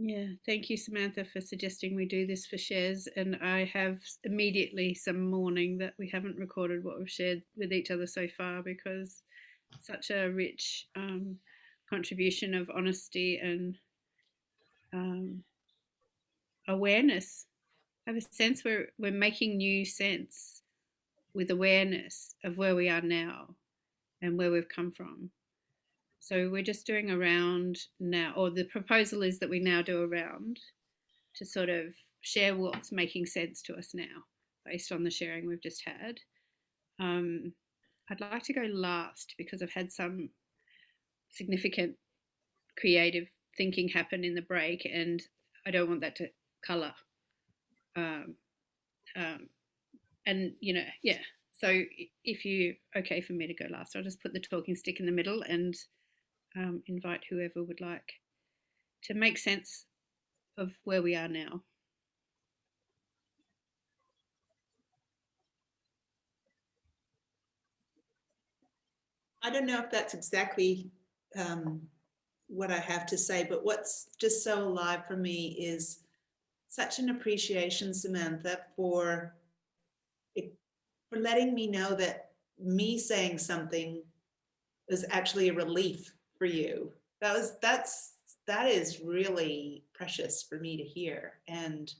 Yeah, thank you, Samantha, for suggesting we do this for shares. And I have immediately some mourning that we haven't recorded what we've shared with each other so far, because such a rich contribution of honesty and um, awareness. I have a sense we're making new sense with awareness of where we are now and where we've come from. So we're just doing a round now, or the proposal is that we now do a round to sort of share what's making sense to us now based on the sharing we've just had. Um, I'd like to go last because I've had some significant creative thinking happen in the break, and I don't want that to colour. Um, um, and yeah. So if you okay for me to go last, I'll just put the talking stick in the middle and invite whoever would like to make sense of where we are now. I don't know if that's exactly what I have to say, but what's just so alive for me is such an appreciation, Samantha, for letting me know that me saying something is actually a relief for you. That is really precious for me to hear. And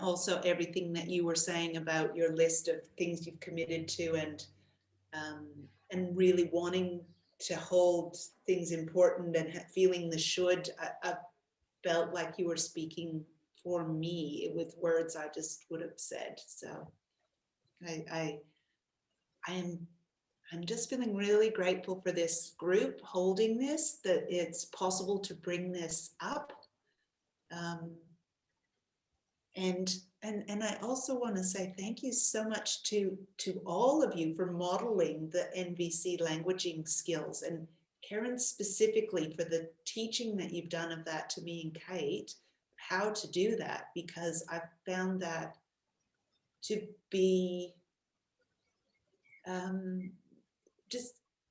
also everything that you were saying about your list of things you've committed to, and really wanting to hold things important and feeling the should. I felt like you were speaking for me with words I just would have said. So I'm just feeling really grateful for this group holding this, that it's possible to bring this up. And I also want to say thank you so much to all of you for modeling the NVC languaging skills, and Karen specifically for the teaching that you've done of that to me and Kate, how to do that, because I've found that to be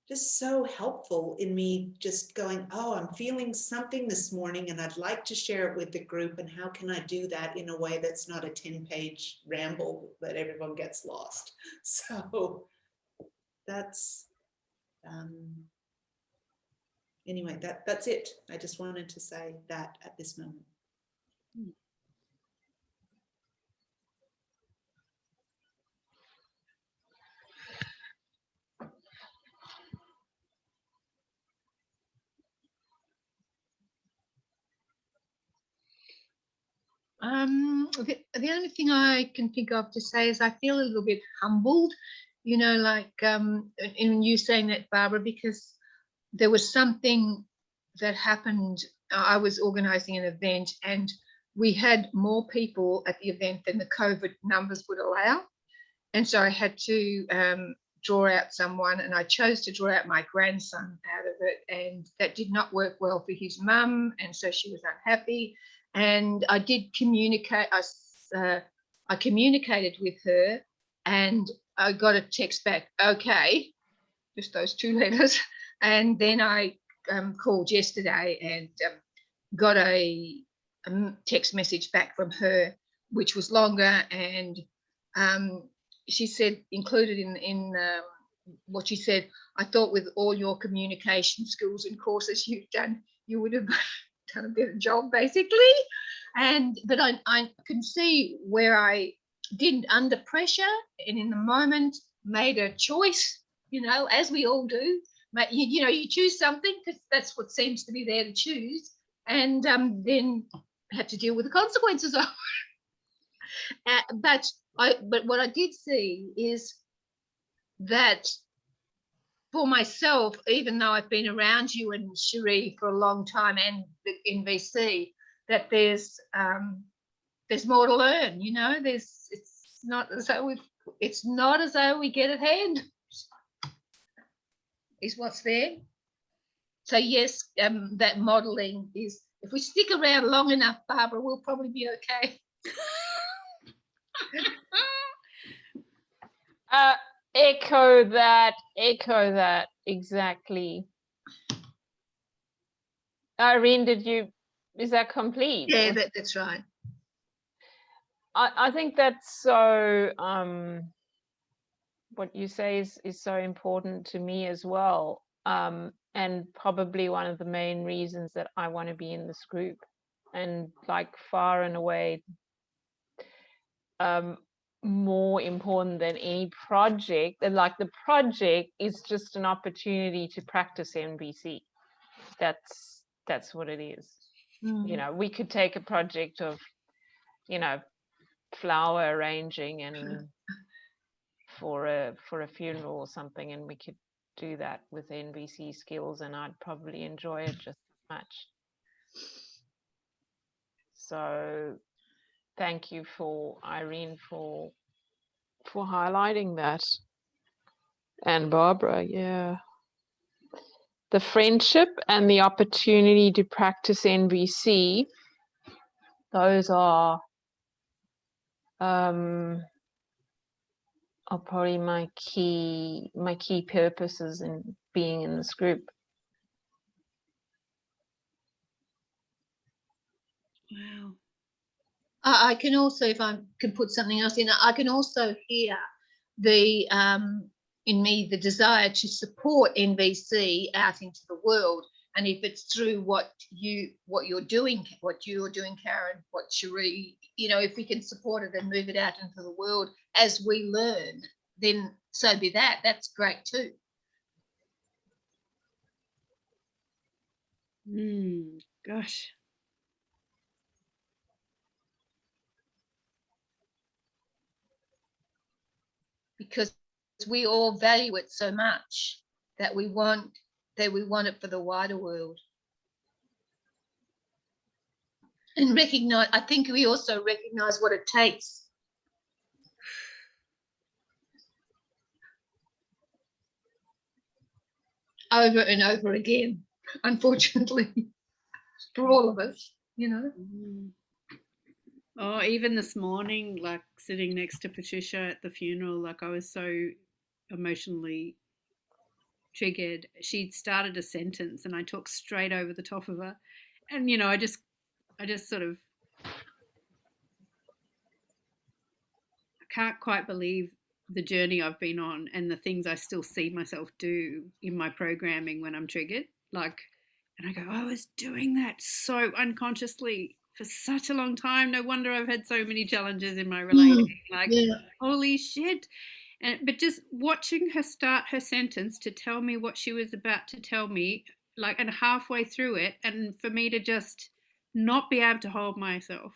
just so helpful in me just going, oh, I'm feeling something this morning and I'd like to share it with the group, and how can I do that in a way that's not a 10-page ramble that everyone gets lost. So that's anyway, that's it. I just wanted to say that at this moment. The only thing I can think of to say is I feel a little bit humbled, like in you saying that, Barbara, because there was something that happened. I was organising an event and we had more people at the event than the COVID numbers would allow. And so I had to draw out someone, and I chose to draw out my grandson out of it. And that did not work well for his mum. And so she was unhappy. And I did communicate. I communicated with her, and I got a text back, okay, just those 2 letters. And then I called yesterday and got a text message back from her, which was longer. And she said, included in what she said, I thought with all your communication skills and courses you've done, you would have done a better job, basically. But I can see where I didn't, under pressure and in the moment, made a choice, as we all do. You choose something because that's what seems to be there to choose, and then had to deal with the consequences of it. But what I did see is that for myself, even though I've been around you and Cherie for a long time and the NVC, that there's more to learn. It's not as though we get ahead. Is what's there. So yes, that modelling is, if we stick around long enough, Barbara, we'll probably be okay. Echo that exactly. Irene, is that complete? Yeah, that's right. I think that's so, what you say is so important to me as well. And probably one of the main reasons that I want to be in this group, and like far and away more important than any project. And like the project is just an opportunity to practice NVC. That's what it is. You know, we could take a project of, you know, flower arranging and for a funeral or something, and we could do that with NVC skills, and I'd probably enjoy it just as much. So thank you for Irene for highlighting that. And Barbara, yeah. The friendship and the opportunity to practice NVC, those are probably my key purposes in being in this group. Wow. I can also, if I can put something else in, I can also hear the in me the desire to support NVC out into the world. And if it's through what you're doing, Karen, what Cherie, you know, if we can support it and move it out into the world as we learn, then so be that. That's great too. Gosh. Because we all value it so much that we want it for the wider world. And recognize, I think we also recognize what it takes. Over and over again, unfortunately, for all of us, you know. Oh, even this morning, like sitting next to Patricia at the funeral, like I was so emotionally triggered. She'd started a sentence and I talked straight over the top of her. And, you know, I just sort of, I can't quite believe the journey I've been on and the things I still see myself do in my programming when I'm triggered. Like, and I go, I was doing that so unconsciously for such a long time. No wonder I've had so many challenges in my relating. Like, holy shit. But just watching her start her sentence to tell me what she was about to tell me, like, and halfway through it, and for me to just not be able to hold myself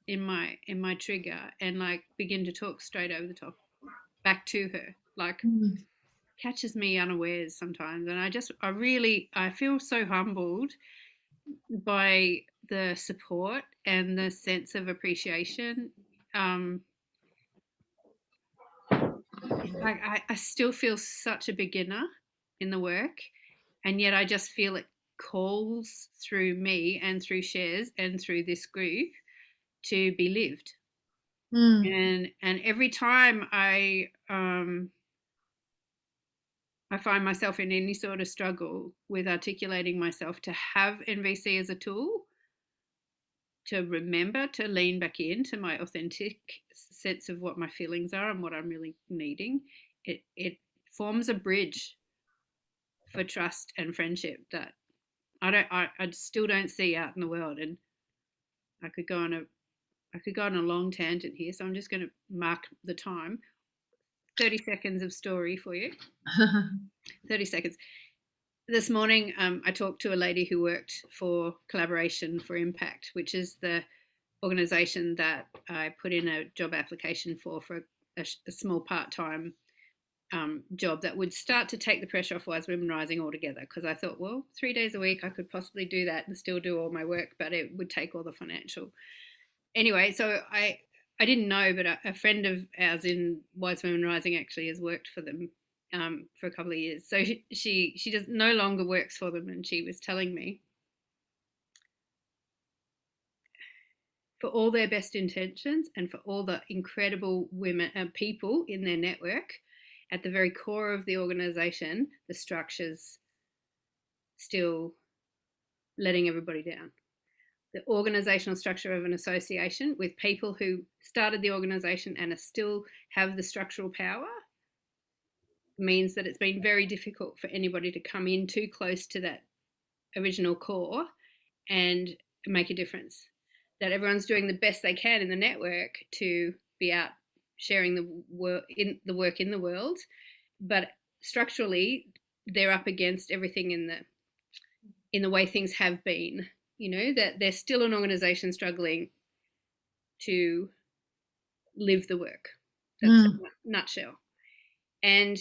in my trigger and like begin to talk straight over the top back to her, like catches me unawares sometimes. And I feel so humbled by the support and the sense of appreciation. Like I still feel such a beginner in the work, and yet I just feel it calls through me and through shares and through this group to be lived. And every time I find myself in any sort of struggle with articulating myself, to have NVC as a tool to remember to lean back into my authentic sense of what my feelings are and what I'm really needing, it forms a bridge for trust and friendship that I still don't see out in the world. And I could go on a long tangent here, so I'm just going to mark the time. 30 seconds of story for you. 30 seconds. This morning, I talked to a lady who worked for Collaboration for Impact, which is the organisation that I put in a job application for a small part-time job that would start to take the pressure off Wise Women Rising altogether, because I thought, well, 3 days a week I could possibly do that and still do all my work, but it would take all the financial. Anyway, so I didn't know, but a friend of ours in Wise Women Rising actually has worked for them for a couple of years. So she does no longer works for them, and she was telling me, for all their best intentions and for all the incredible women and people in their network, at the very core of the organisation, the structures still letting everybody down. The organizational structure of an association with people who started the organization and still have the structural power means that it's been very difficult for anybody to come in too close to that original core and make a difference. That everyone's doing the best they can in the network to be out sharing the work in the world, but structurally they're up against everything in the way things have been. That there's still an organization struggling to live the work. That's a nutshell. And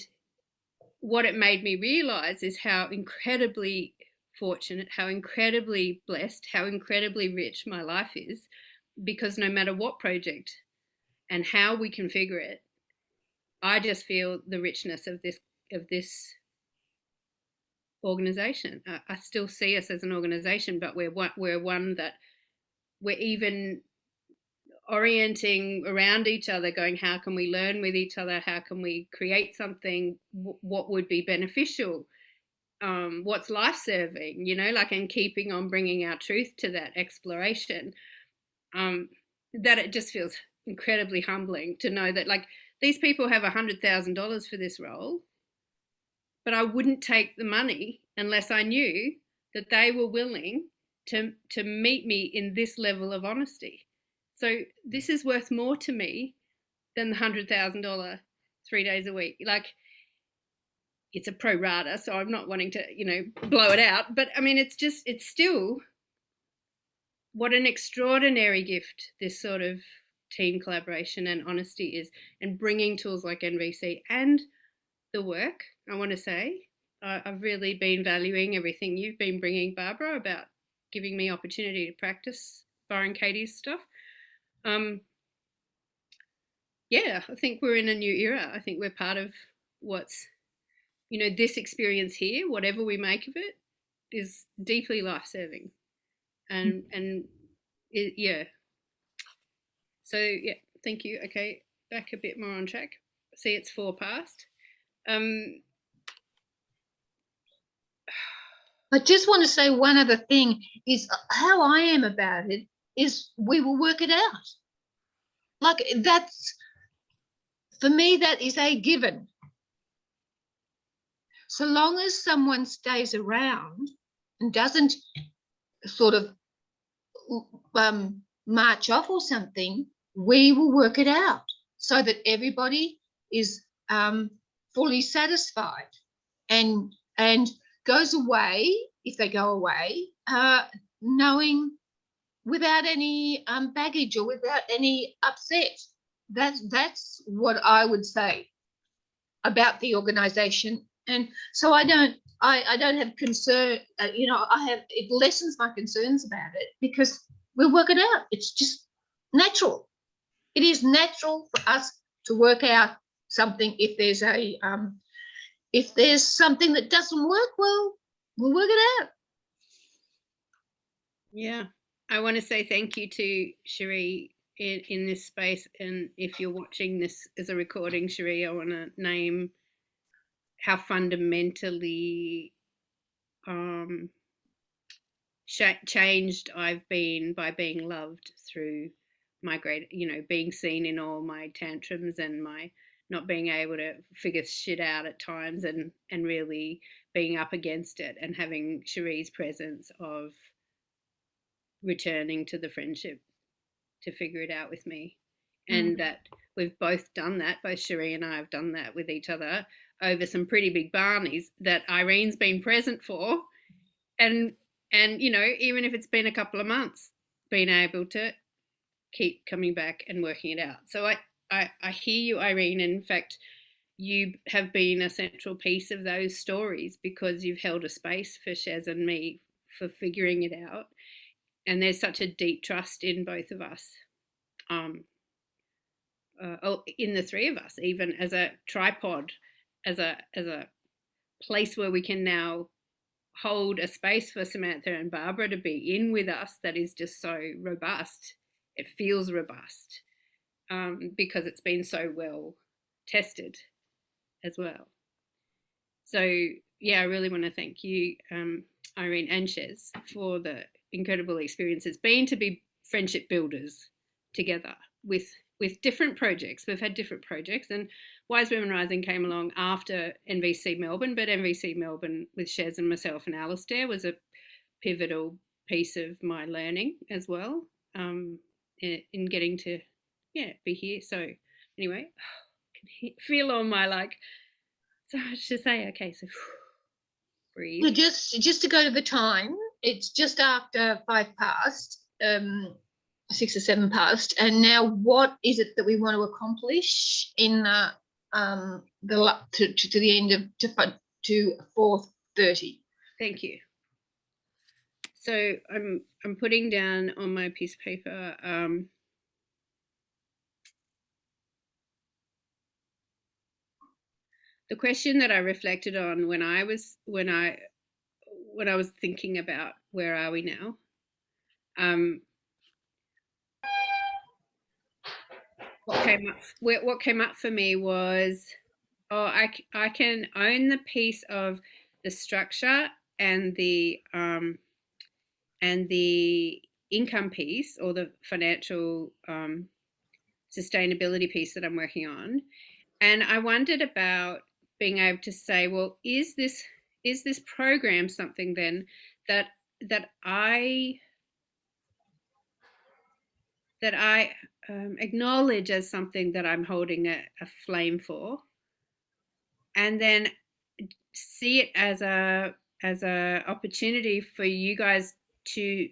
what it made me realize is how incredibly fortunate, how incredibly blessed, how incredibly rich my life is, because no matter what project and how we configure it, I just feel the richness of this organization. I still see us as an organization, but we're one that we're even orienting around each other, going, how can we learn with each other? How can we create something? What would be beneficial? What's life-serving? And keeping on bringing our truth to that exploration. That it just feels incredibly humbling to know that, like, these people have $100,000 for this role, but I wouldn't take the money unless I knew that they were willing to meet me in this level of honesty. So this is worth more to me than the $100,000 3 days a week. Like, it's a pro rata, so I'm not wanting to, blow it out. But I mean, it's still what an extraordinary gift this sort of team collaboration and honesty is, and bringing tools like NVC and the work. I want to say I've really been valuing everything you've been bringing, Barbara, about giving me opportunity to practice borrowing Katie's stuff. Yeah, I think we're in a new era. I think we're part of what's, this experience here, whatever we make of it, is deeply life-serving. And yeah. So, yeah, thank you. Okay, back a bit more on track. See, it's 4 past. I just want to say one other thing is how I am about it is we will work it out. Like, that's, for me, that is a given. So long as someone stays around and doesn't sort of march off or something, we will work it out so that everybody is fully satisfied and goes away, if they go away, knowing, without any baggage or without any upset. That's what I would say about the organisation. And so I don't have concern. It lessens my concerns about it, because we'll work it out. It's just natural. It is natural for us to work out something. If there's something that doesn't work, well, we'll work it out. Yeah, I want to say thank you to Cherie in this space. And if you're watching this as a recording, Cherie, I want to name how fundamentally changed I've been by being loved through my being seen in all my tantrums and my not being able to figure shit out at times, and really being up against it, and having Cherie's presence of returning to the friendship to figure it out with me. And that we've both done that, both Cherie and I have done that with each other over some pretty big barneys that Irene's been present for, and even if it's been a couple of months, being able to keep coming back and working it out. So I hear you, Irene. In fact, you have been a central piece of those stories, because you've held a space for Shez and me for figuring it out. And there's such a deep trust in both of us, in the three of us, even as a tripod, as a place where we can now hold a space for Samantha and Barbara to be in with us that is just so robust. It feels robust, because it's been so well tested as well. So yeah, I really want to thank you, Irene and Shez, for the incredible experience it's been to be friendship builders together with different projects. We've had different projects, and Wise Women Rising came along after NVC Melbourne, but NVC Melbourne with Shez and myself and Alistair was a pivotal piece of my learning as well, in getting to be here. So anyway, I can feel on my like so much to say. Okay, so breathe. Well, just to go to the time, it's just after 5 past, 6 or 7 past, and now what is it that we want to accomplish in the to the end of to 4:30? Thank you. So I'm putting down on my piece of paper the question that I reflected on when I was thinking about where are we now. What came up for me was, I can own the piece of the structure and the income piece, or the financial sustainability piece that I'm working on. And I wondered about being able to say, well, is this program something then that I acknowledge as something that I'm holding a flame for, and then see it as a opportunity for you guys to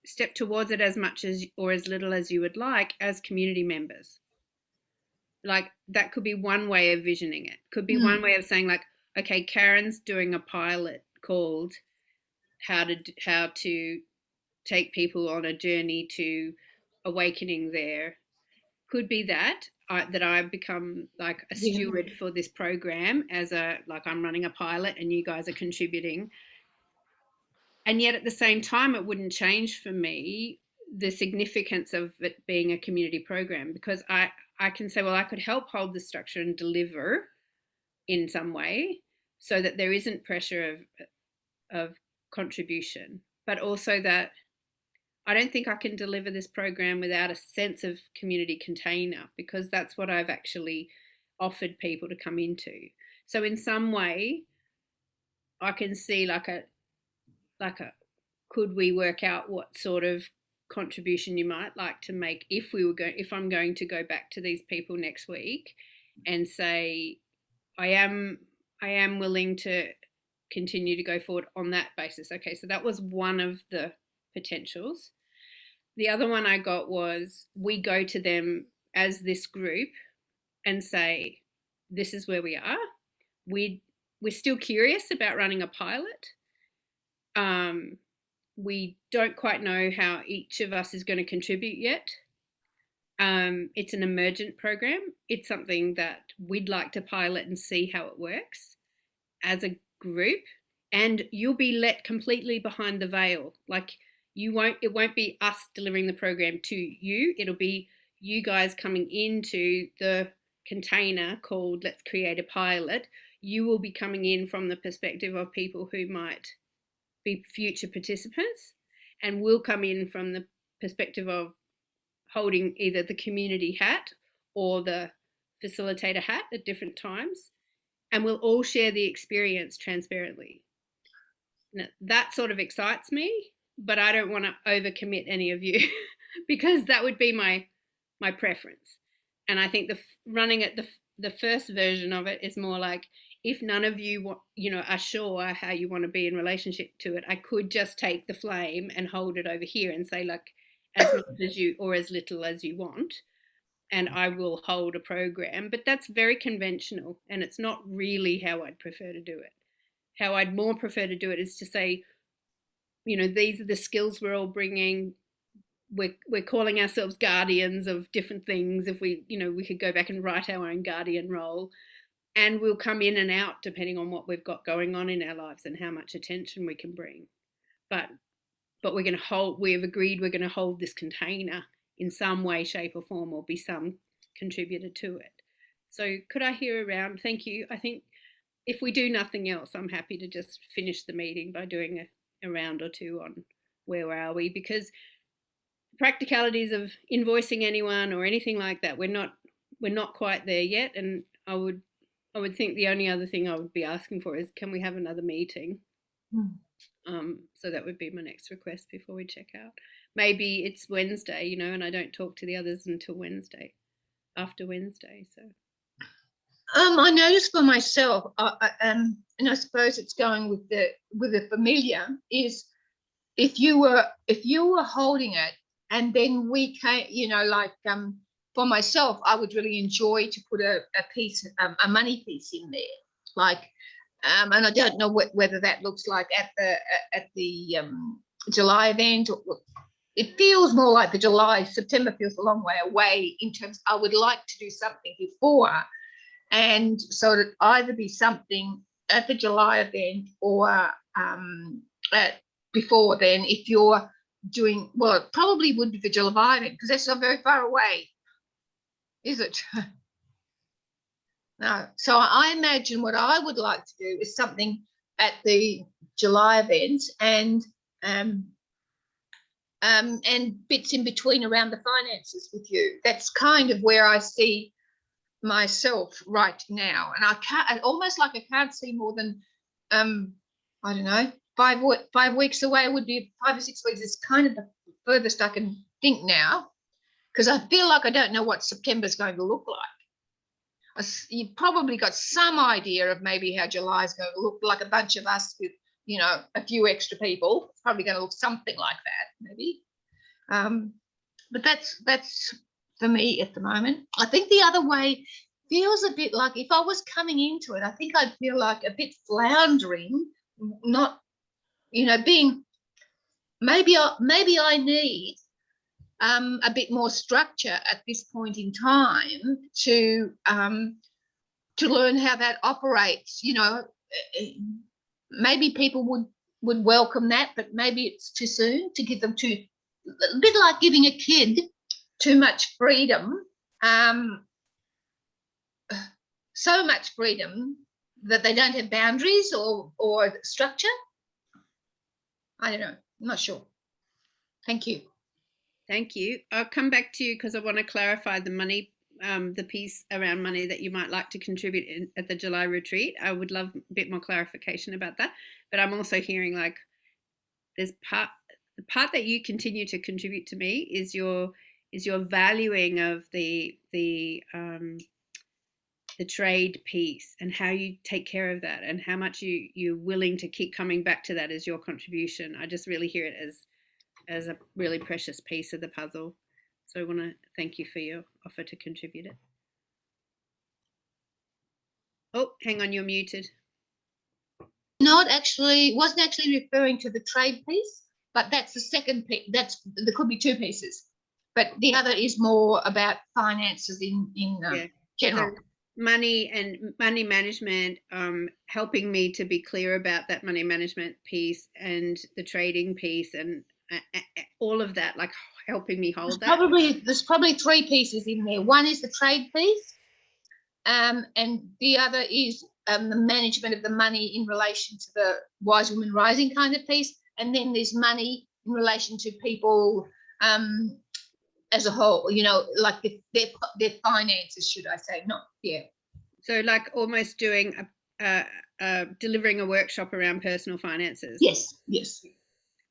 step towards it as much as or as little as you would like as community members. Like that could be one way of visioning it. Could be one way of saying, like, okay, Karen's doing a pilot called how to take people on a journey to awakening their. Could be that I've become like a steward for this program as I'm running a pilot and you guys are contributing. And yet at the same time, it wouldn't change for me the significance of it being a community program, because I can say, well, I could help hold the structure and deliver in some way so that there isn't pressure of contribution, but also that I don't think I can deliver this program without a sense of community container, because that's what I've actually offered people to come into. So in some way, I can see like a could we work out what sort of contribution you might like to make if I'm going to go back to these people next week and say I am willing to continue to go forward on that basis. Okay, so that was one of the potentials. The other one I got was we go to them as this group and say, this is where we are. We're still curious about running a pilot. We don't quite know how each of us is going to contribute yet. It's an emergent program. It's something that we'd like to pilot and see how it works as a group. And you'll be let completely behind the veil. Like it won't be us delivering the program to you. It'll be you guys coming into the container called Let's Create a Pilot. You will be coming in from the perspective of people who might be future participants, and we'll come in from the perspective of holding either the community hat or the facilitator hat at different times, and we'll all share the experience transparently. Now, that sort of excites me, but I don't want to overcommit any of you because that would be my preference. And I think running at the first version of it is more like, if none of you are sure how you want to be in relationship to it, I could just take the flame and hold it over here and say, like, as much as you or as little as you want, and I will hold a program. But that's very conventional, and it's not really how I'd prefer to do it. How I'd more prefer to do it is to say, these are the skills we're all bringing. We're calling ourselves guardians of different things. If we could go back and write our own guardian role, and we'll come in and out depending on what we've got going on in our lives and how much attention we can bring. But we've agreed we're going to hold this container in some way, shape or form, or be some contributor to it. So could I hear around? Thank you. I think if we do nothing else, I'm happy to just finish the meeting by doing a round or two on where are we, because practicalities of invoicing anyone or anything like that, we're not quite there yet. And I would think the only other thing I would be asking for is, can we have another meeting? So that would be my next request before we check out. Maybe it's Wednesday, you know, and I don't talk to the others until Wednesday, after Wednesday. So I noticed for myself, and I suppose it's going with the familiar, is if you were holding it, and then we came, you know, like for myself, I would really enjoy to put a piece, a money piece in there, like, and I don't know whether that looks like at the July event. It feels more like the July. September feels a long way away in terms. I would like to do something before, and so it'd either be something at the July event or before then, if you're doing, well, it probably would be the July event because that's not very far away, is it? No. So I imagine what I would like to do is something at the July event and bits in between around the finances with you. That's kind of where I see myself right now, and I can't, almost like I can't see more than I don't know, 5 weeks away. Would be 5 or 6 weeks. It's kind of the furthest I can think now, because I feel like I don't know what September's going to look like. You've probably got some idea of maybe how July is going to look, like a bunch of us with, you know, a few extra people. It's probably going to look something like that, maybe. But that's for me at the moment. I think the other way feels a bit like, if I was coming into it, I think I'd feel like a bit floundering, not, you know, being, maybe I need a bit more structure at this point in time to learn how that operates. You know, maybe people would welcome that, but maybe it's too soon to give them a bit like giving a kid too much freedom, so much freedom that they don't have boundaries or structure. I don't know. I'm not sure. Thank you. thank you. I'll come back to you because I want to clarify the money, the piece around money that you might like to contribute at the July retreat. I would love a bit more clarification about that. But I'm also hearing like there's the part that you continue to contribute to me is your valuing of the trade piece and how you take care of that and how much you're willing to keep coming back to that as your contribution. I just really hear it as a really precious piece of the puzzle. So I want to thank you for your offer to contribute it. Oh, hang on, you're muted. Wasn't actually referring to the trade piece, but that's the second piece. There could be two pieces, but the other is more about finances in general. So money and money management, helping me to be clear about that money management piece and the trading piece and all of that, like helping me hold that. There's probably three pieces in there. One is the trade piece, and the other is the management of the money in relation to the Wise Woman Rising kind of piece, and then there's money in relation to people as a whole, you know, like their finances, should I say, not, yeah. So like almost doing delivering a workshop around personal finances. Yes.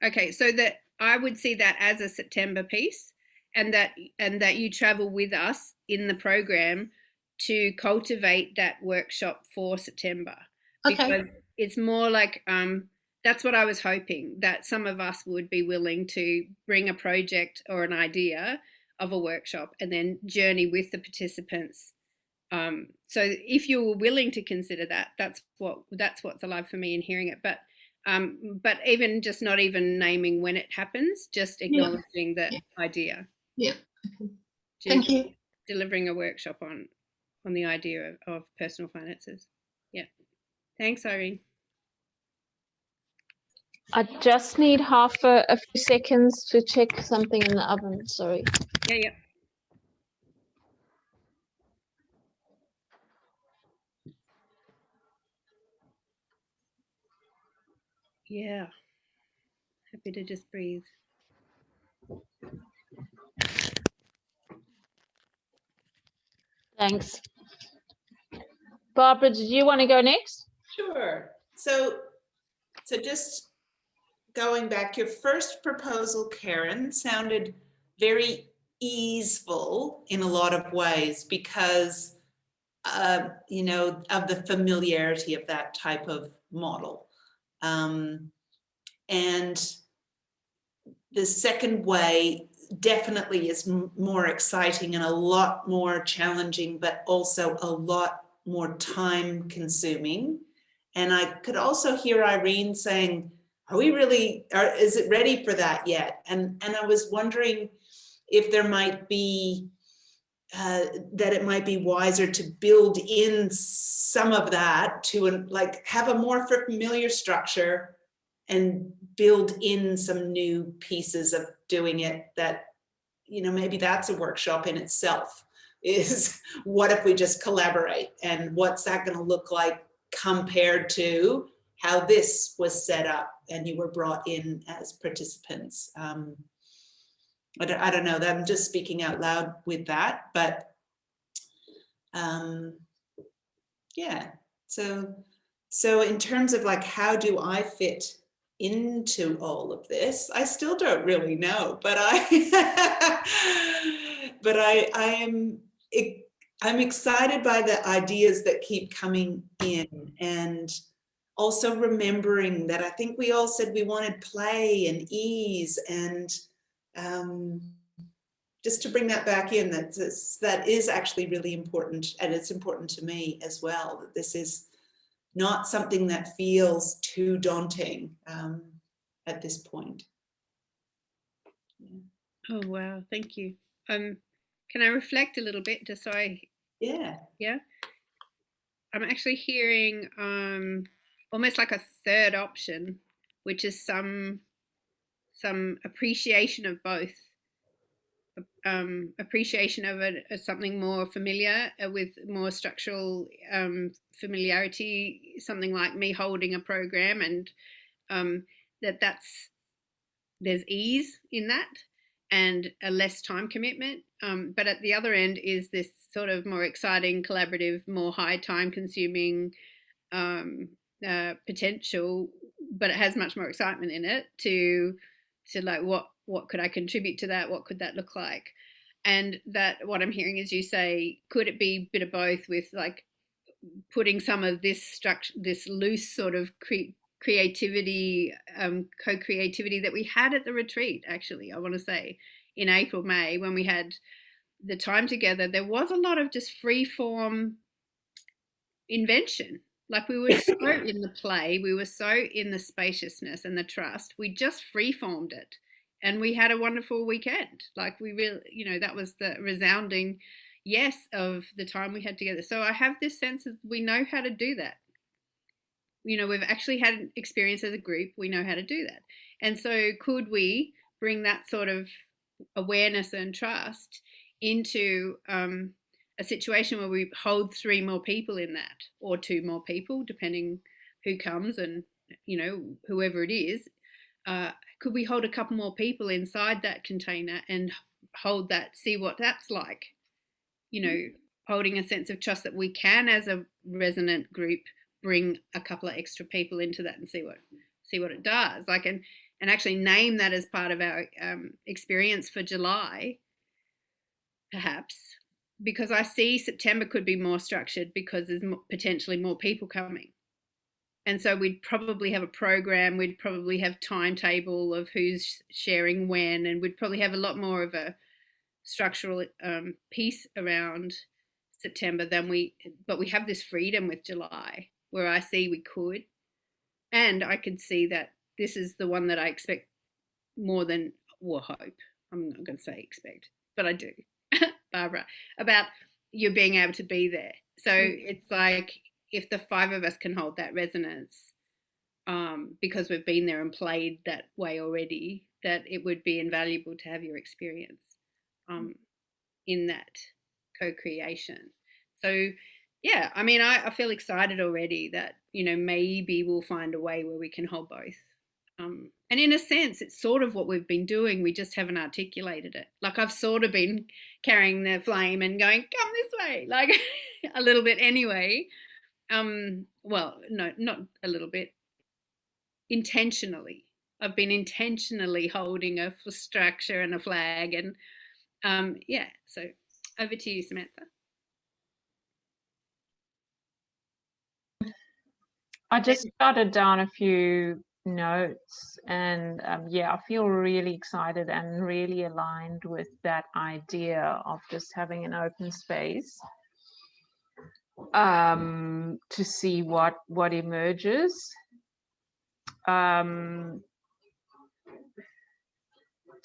Okay, so that I would see that as a September piece, and that you travel with us in the program to cultivate that workshop for September. Okay. Because it's more like that's what I was hoping, that some of us would be willing to bring a project or an idea of a workshop and then journey with the participants. So if you were willing to consider that, that's what's alive for me in hearing it. But even just not even naming when it happens, just acknowledging the idea. Yeah. Thank you. Delivering a workshop on the idea of personal finances. Yeah. Thanks, Irene. I just need a few seconds to check something in the oven. Sorry. Yeah. Yeah. Happy to just breathe. Thanks. Barbara, did you want to go next? Sure. So just going back, your first proposal, Karen, sounded very easeful in a lot of ways because, you know, of the familiarity of that type of model. And the second way definitely is more exciting and a lot more challenging, but also a lot more time consuming. And I could also hear Irene saying, are we really, is it ready for that yet? And I was wondering if there might be, that it might be wiser to build in some of that to like have a more familiar structure and build in some new pieces of doing it that, you know, maybe that's a workshop in itself. Is what if we just collaborate, and what's that going to look like compared to how this was set up and you were brought in as participants. I don't know, I'm just speaking out loud with that, but yeah. So in terms of like, how do I fit into all of this? I still don't really know, but I'm excited by the ideas that keep coming in, and also remembering that I think we all said we wanted play and ease, and just to bring that back in, that is actually really important, and it's important to me as well, that this is not something that feels too daunting at this point. Oh wow, thank you. Can I reflect a little bit just so Yeah. I'm actually hearing almost like a third option, which is some appreciation of both. Appreciation of it as something more familiar, with more structural familiarity, something like me holding a program, and there's ease in that and a less time commitment. But at the other end is this sort of more exciting, collaborative, more high time consuming potential, but it has much more excitement in it to like what could I contribute to that? What could that look like? And that what I'm hearing is you say, could it be a bit of both, with like putting some of this structure, this loose sort of creativity, co-creativity that we had at the retreat, actually, I want to say in April, May, when we had the time together, there was a lot of just free form invention. Like we were so in the play, we were so in the spaciousness and the trust, we just free formed it. And we had a wonderful weekend. Like we really, you know, that was the resounding yes of the time we had together. So I have this sense of we know how to do that. You know, we've actually had an experience as a group, we know how to do that. And so could we bring that sort of awareness and trust into a situation where we hold 3 more people in that, or 2 more people, depending who comes, and, you know, whoever it is, could we hold a couple more people inside that container and hold that, see what that's like, you know, holding a sense of trust that we can, as a resonant group, bring a couple of extra people into that and see what it does, like, and actually name that as part of our experience for July, perhaps, because I see September could be more structured because there's potentially more people coming. And so we'd probably have a program, we'd probably have timetable of who's sharing when, and we'd probably have a lot more of a structural piece around September but we have this freedom with July, where I see we could, and I could see that this is the one that I expect more than, well, hope. I'm not going to say expect, but I do, Barbara, about you being able to be there. So it's like, if the 5 of us can hold that resonance, because we've been there and played that way already, that it would be invaluable to have your experience in that co-creation. So yeah, I mean, I feel excited already that, you know, maybe we'll find a way where we can hold both. And in a sense, it's sort of what we've been doing. We just haven't articulated it. Like I've sort of been carrying the flame and going, come this way, like a little bit anyway. Well, no, not a little bit. Intentionally. I've been intentionally holding a structure and a flag. And yeah, so over to you, Samantha. I just jotted down a few notes, and yeah, I feel really excited and really aligned with that idea of just having an open space to see what emerges.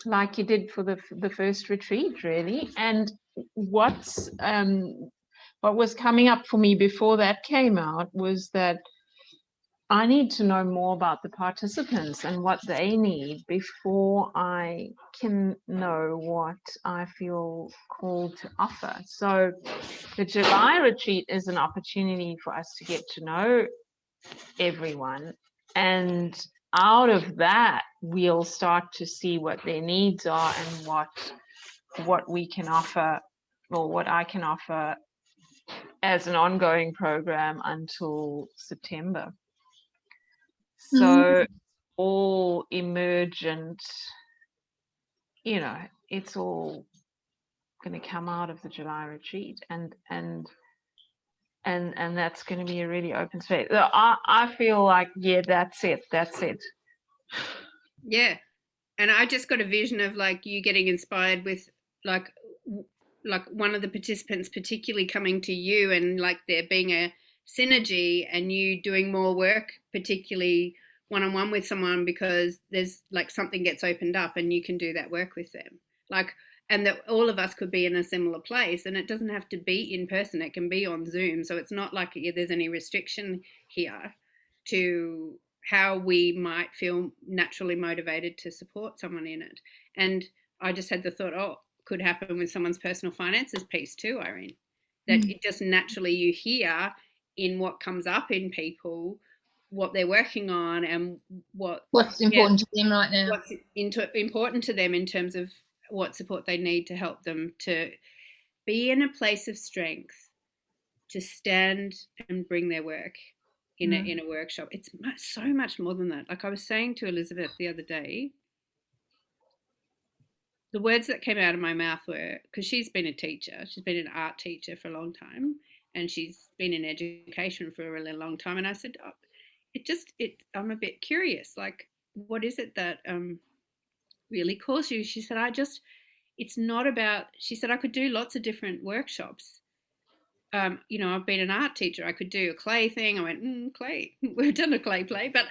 Like you did for the first retreat, really. And what was coming up for me before that came out was that I need to know more about the participants and what they need before I can know what I feel called to offer. So the July retreat is an opportunity for us to get to know everyone, and out of that we'll start to see what their needs are and what we can offer, or what I can offer as an ongoing program until September. So all emergent, you know, it's all going to come out of the July retreat, and that's going to be a really open space. I feel like, yeah, that's it. Yeah, and I just got a vision of like you getting inspired with like one of the participants particularly coming to you, and like there being a synergy and you doing more work, particularly one-on-one with someone, because there's like something gets opened up and you can do that work with them, like, and that all of us could be in a similar place, and it doesn't have to be in person, it can be on Zoom. So it's not like there's any restriction here to how we might feel naturally motivated to support someone in it. And I just had the thought, oh, could happen with someone's personal finances piece too, Irene, that it just naturally you hear in what comes up in people, what they're working on, and what's important to them right now, what's important to them in terms of what support they need to help them to be in a place of strength, to stand and bring their work in a workshop. It's so much more than that. Like I was saying to Elizabeth the other day, the words that came out of my mouth were, because she's been a teacher, she's been an art teacher for a long time, and she's been in education for a really long time. And I said, oh, I'm a bit curious, like, what is it that really calls you? She said, it's not about, she said, I could do lots of different workshops. You know, I've been an art teacher. I could do a clay thing. I went, clay. We've done a clay play, but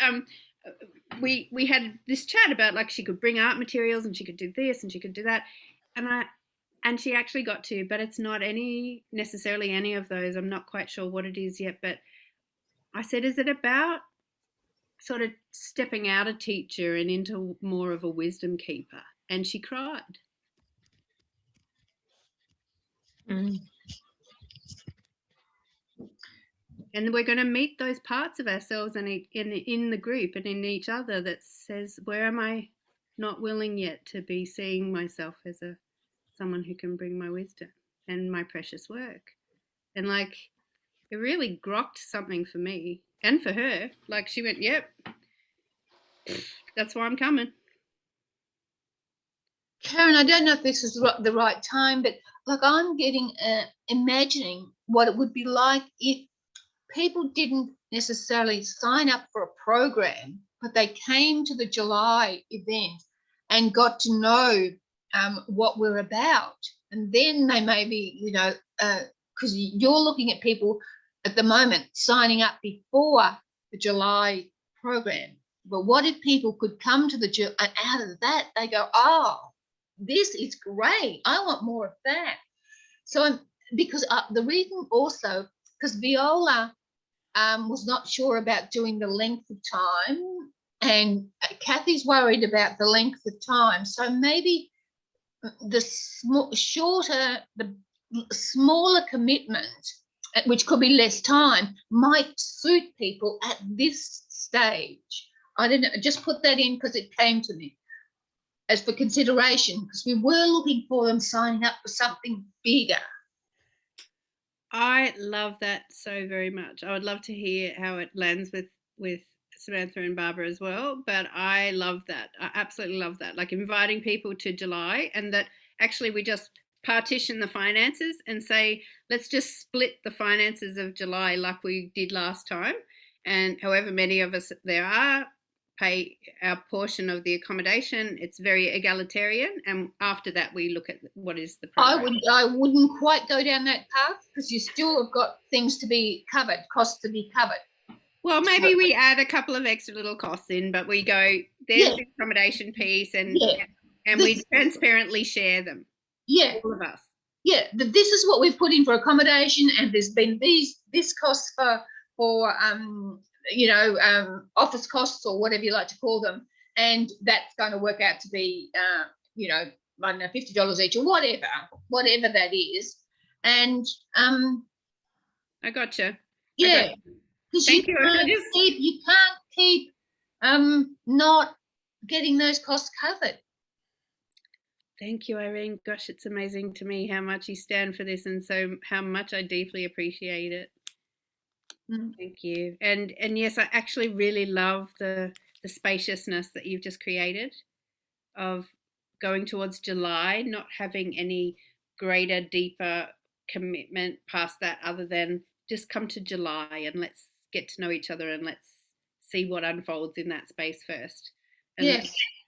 we had this chat about like she could bring art materials and she could do this and she could do that, and she actually got to, but it's not necessarily any of those. I'm not quite sure what it is yet, but I said, is it about sort of stepping out a teacher and into more of a wisdom keeper? And she cried. And we're going to meet those parts of ourselves in the group and in each other that says, where am I not willing yet to be seeing myself as someone who can bring my wisdom and my precious work? And like, it really grokked something for me and for her. Like she went, yep, that's why I'm coming. Karen, I don't know if this is the right time, but like I'm imagining what it would be like if people didn't necessarily sign up for a program, but they came to the July event and got to know what we're about. And then they maybe, you know, because you're looking at people at the moment signing up before the July program. But what if people could come to and out of that, they go, oh, this is great. I want more of that. So because the reason also, because Viola was not sure about doing the length of time, and Kathy's worried about the length of time. So maybe the smaller commitment, which could be less time, might suit people at this stage. I didn't just put that in because it came to me as for consideration, because we were looking for them signing up for something bigger. I love that so very much. I would love to hear how it lands with Samantha and Barbara as well. But I love that. I absolutely love that. Like inviting people to July, and that actually we just partition the finances and say, let's just split the finances of July like we did last time. And however many of us there are, pay our portion of the accommodation. It's very egalitarian, and after that we look at what is the program. I wouldn't quite go down that path, because you still have got things to be covered, costs to be covered. Well, maybe we add a couple of extra little costs in, but we go, there's the accommodation piece, and we transparently share them. Yeah, all of us. Yeah, this is what we've put in for accommodation, and there's been this costs for office costs or whatever you like to call them, and that's going to work out to be I don't know, $50 each or whatever that is. And I gotcha. Yeah, because you can't keep not getting those costs covered. Thank you, Irene. Gosh, it's amazing to me how much you stand for this, and so how much I deeply appreciate it. Thank you. And yes, I actually really love the spaciousness that you've just created of going towards July, not having any greater, deeper commitment past that other than just come to July and let's get to know each other and let's see what unfolds in that space first. And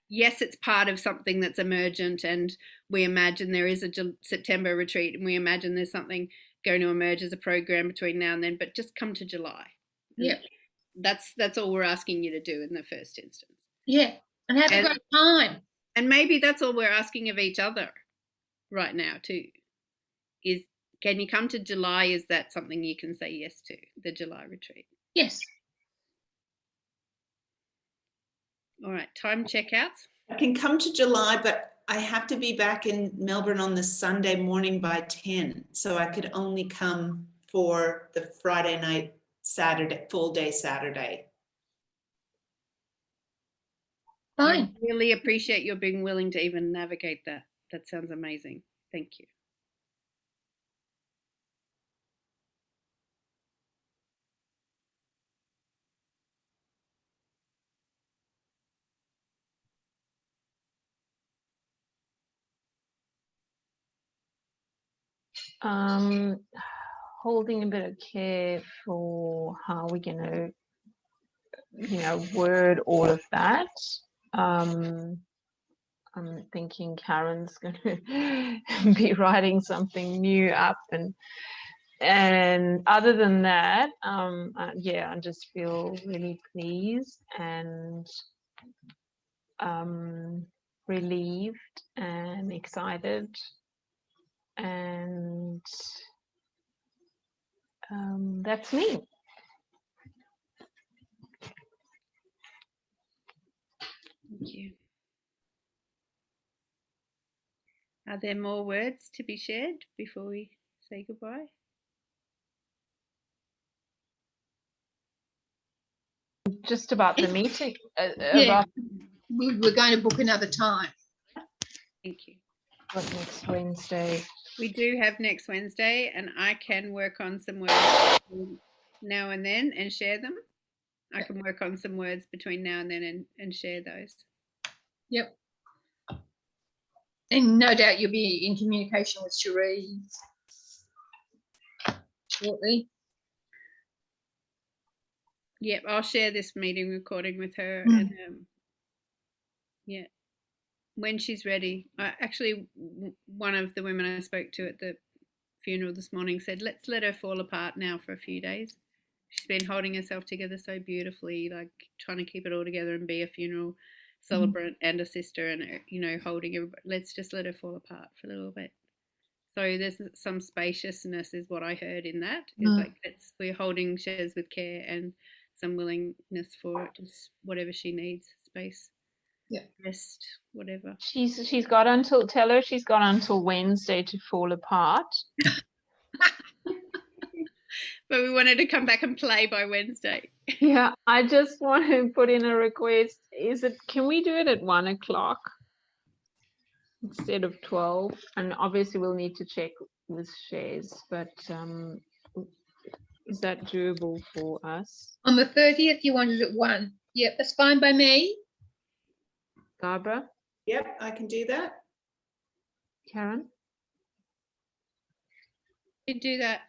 yes, it's part of something that's emergent, and we imagine there is a September retreat, and we imagine there's something going to emerge as a program between now and then, but just come to July. Yeah. That's all we're asking you to do in the first instance. Yeah, and have a great time. And maybe that's all we're asking of each other right now too, is can you come to July? Is that something you can say yes to, the July retreat? Yes. All right, time checkouts. I can come to July, but I have to be back in Melbourne on the Sunday morning by 10. So I could only come for the Friday night, Saturday, full day Saturday. Fine. I really appreciate your being willing to even navigate that. That sounds amazing. Thank you. Holding a bit of care for how we're going to, word all of that. I'm thinking Karen's going to be writing something new up, and other than that, I just feel really pleased and relieved and excited, and that's me. Thank you. Are there more words to be shared before we say goodbye? Just about the meeting. We're going to book another time. Thank you. What, next Wednesday? We do have next Wednesday, and I can work on some words now and then and share them. I can work on some words between now and then and share those. Yep. And no doubt you'll be in communication with Cherie shortly. Yep, I'll share this meeting recording with her, and when she's ready. Actually, one of the women I spoke to at the funeral this morning said, let's let her fall apart now for a few days. She's been holding herself together so beautifully, like trying to keep it all together and be a funeral celebrant and a sister, and holding everybody. Let's just let her fall apart for a little bit. So there's some spaciousness is what I heard in that. It's like we're holding Shez with care and some willingness for just whatever she needs, space, rest, whatever. She's got until, tell her she's got until Wednesday to fall apart. but we wanted to come back and play by Wednesday. Yeah, I just want to put in a request. Can we do it at 1 o'clock instead of 12? And obviously we'll need to check with shares, but is that doable for us? On the 30th, you wanted it 1. Yep, that's fine by me. Barbara, Yep, I can do that. Karen? You do that.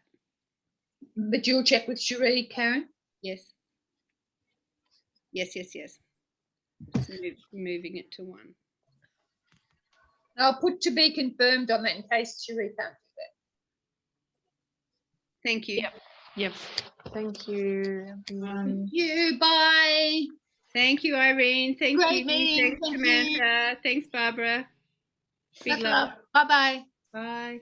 But you'll check with Cherie, Karen. Yes. Yes. Just moving it to 1. I'll put to be confirmed on that in case Cherie can't do that. Thank you. Yep. Thank you, everyone. Thank you. Bye. Thank you, Irene. Thank Great you. meeting. Thanks, Thank Samantha. Thanks, Barbara. Big love. Bye-bye. Bye.